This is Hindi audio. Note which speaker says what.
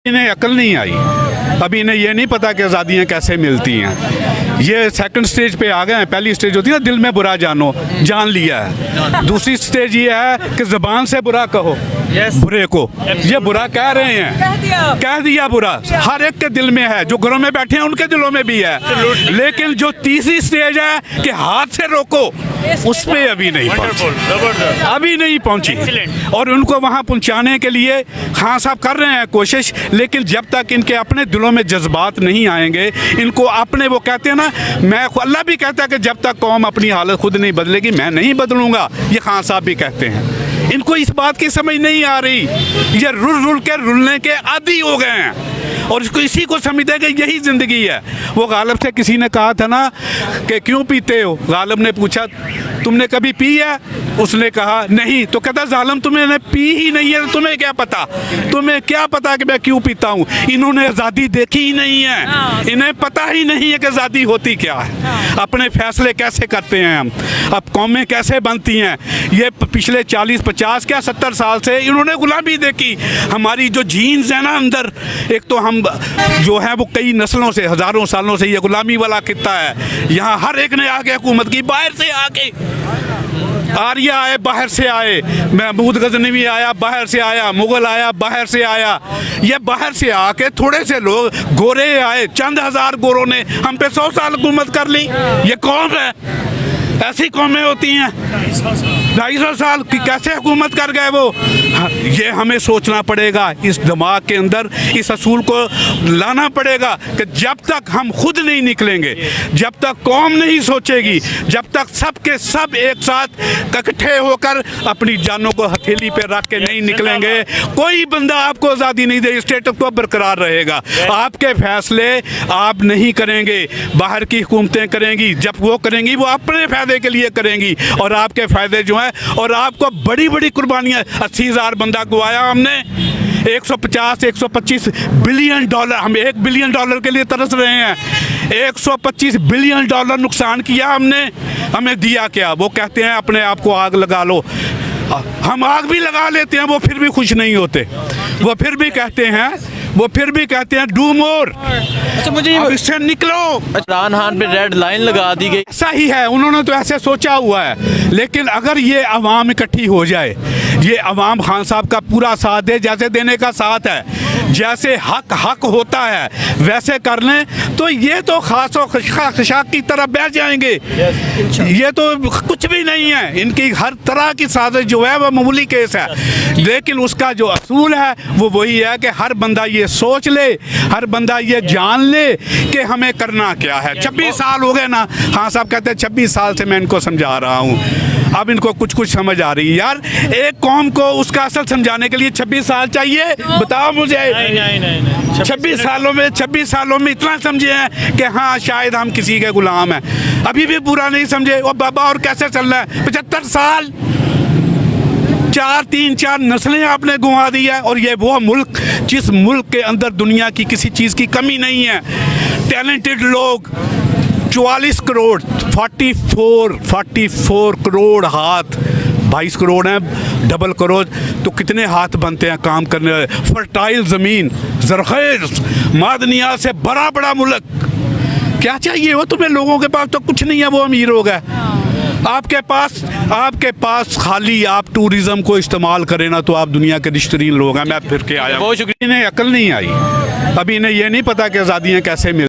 Speaker 1: इन्हें अकल नहीं आई, अभी इन्हें ये नहीं पता कि आज़ादियाँ कैसे मिलती हैं। ये सेकंड स्टेज पे आ गए हैं। पहली स्टेज होती है ना, दिल में बुरा जानो, जान लिया है। दूसरी स्टेज ये है कि ज़बान से बुरा कहो बुरे को। ये बुरा कह रहे हैं, कह दिया बुरा, हर एक के दिल में है, जो घरों में बैठे हैं उनके दिलों में भी है। लेकिन जो तीसरी स्टेज है कि हाथ से रोको, उस पे अभी नहीं पहुंची, अभी नहीं पहुंची। और उनको वहां पहुंचाने के लिए खान साहब कर रहे हैं कोशिश, लेकिन जब तक इनके अपने दिलों में जज्बात नहीं आएंगे, इनको अपने, वो कहते हैं ना, मैं, अल्लाह भी कहता है कि जब तक कौम अपनी हालत खुद नहीं बदलेगी मैं नहीं बदलूंगा, ये खान साहब भी कहते हैं। इनको इस बात की समझ नहीं आ रही, ये रुल के रुलने के आदी हो गए हैं और इसको इसी को समझते हैं कि यही ज़िंदगी है। वो गालिब से किसी ने कहा था ना कि क्यों पीते हो, गालिब ने पूछा तुमने कभी पी है, उसने कहा नहीं, तो कहता जालिम तुमने पी ही नहीं है, तुम्हें क्या पता, तुम्हें क्या पता कि मैं क्यों पीता हूँ। इन्होंने आज़ादी देखी ही नहीं है, इन्हें पता ही नहीं है कि आज़ादी होती क्या है, अपने फैसले कैसे करते हैं हम, अब कौमें कैसे बनती हैं। ये पिछले 40-50 क्या 70 साल से इन्होंने गुलामी देखी। हमारी जो जीन्स है ना अंदर, एक तो हम जो है वो कई नस्लों से, हज़ारों सालों से ये गुलामी वाला किस्सा है। यहाँ हर एक ने आके हुकूमत की, बाहर से आके, आर्य आए बाहर से आए, महमूद गजनवी आया बाहर से आया, मुगल आया बाहर से आया, ये बाहर से आके थोड़े से लोग गोरे आए, चंद हजार गोरों ने हम पे 100 साल हुकूमत कर ली। ये कौन है? ऐसी कौमें होती हैं 250 साल की कैसे हुकूमत कर गए वो। ये हमें सोचना पड़ेगा, इस दिमाग के अंदर इस असूल को लाना पड़ेगा कि जब तक हम खुद नहीं निकलेंगे, जब तक कौम नहीं सोचेगी, जब तक सब के सब एक साथ इकट्ठे होकर अपनी जानों को हथेली पे रख के नहीं निकलेंगे, कोई बंदा आपको आज़ादी नहीं दे, स्टेटस को बरकरार रहेगा। आपके फैसले आप नहीं करेंगे, बाहर की हुकूमतें करेंगी, जब वो करेंगी वो अपने फायदे के लिए करेंगी और आपके फायदे जो हैं, और आपको बड़ी बड़ी कुर्बानियाँ, 80,000 बंदा गवाया हमने, 150-125 बिलियन डॉलर, हम $1 बिलियन के लिए तरस रहे हैं, 125 बिलियन डॉलर नुकसान किया हमने, हमें दिया क्या? वो कहते हैं अपने आप को आग लगा लो, हम आग भी लगा लेते हैं, वो फिर भी खुश नहीं होते, वो फिर भी कहते हैं डू मोर।
Speaker 2: अच्छा, मुझे
Speaker 1: इससे निकलो।
Speaker 2: इमरान खान पे रेड लाइन लगा दी गई,
Speaker 1: ऐसा ही है, उन्होंने तो ऐसे सोचा हुआ है। लेकिन अगर ये अवाम इकट्ठी हो जाए, ये अवाम खान साहब का पूरा साथ दे, जैसे देने का साथ है, जैसे हक होता है वैसे कर लें, तो ये तो खास और खशाक की तरफ बैठ जाएंगे। ये तो कुछ भी नहीं है, इनकी हर तरह की साजिश जो है वह मामूली केस है। लेकिन उसका जो असूल है वो वही है कि हर बंदा ये सोच ले, हर बंदा ये जान ले कि हमें करना क्या है। 26 साल हो गए ना, हाँ साहब कहते हैं 26 साल से मैं इनको समझा रहा हूँ, अब इनको कुछ समझ आ रही है। यार एक कौम को उसका असल समझाने के लिए 26 साल चाहिए? बताओ मुझे। नहीं। 26 सालों में इतना समझे हैं कि हाँ शायद हम किसी के गुलाम हैं, अभी भी पूरा नहीं समझे। और बाबा और कैसे चल रहा है? 75 साल, 4 नस्लें आपने गुंवा दी है। और ये वो मुल्क जिस मुल्क के अंदर दुनिया की किसी चीज़ की कमी नहीं है, टैलेंटेड लोग, 44 करोड़, 44 करोड़ हाथ, 22 करोड़ हैं, डबल करोड़ तो कितने हाथ बनते हैं काम करने वाले। फर्टाइल ज़मीन, ज़रख़ेज़ मादनियात से बड़ा मुल्क, क्या चाहिए वो तुम्हें? लोगों के पास तो कुछ नहीं है, वो अमीर हो गए। आपके पास खाली आप टूरिज़्म को इस्तेमाल करें ना तो आप दुनिया के रिश्तेदार लोग हैं। मैं फिर के आया, बहुत शुक्रिया। इन्हें अकल नहीं आई, अभी इन्हें ये नहीं पता कि आज़ादियाँ कैसे मिल